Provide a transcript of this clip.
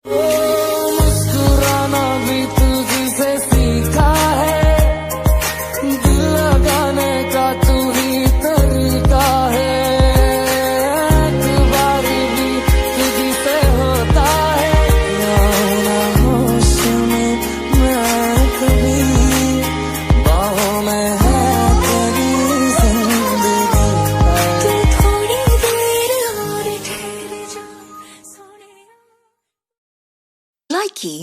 ओ मुस्कुराना भी तुझी से सीखा है, दिल लगाने का तू ही तरीका है, एक बारी भी तुझी से होता है, ना होश में मैं कभी, बाहों में है तेरी जिंदगी है। तू थोड़ी देर और ठहर जा सोने। Likey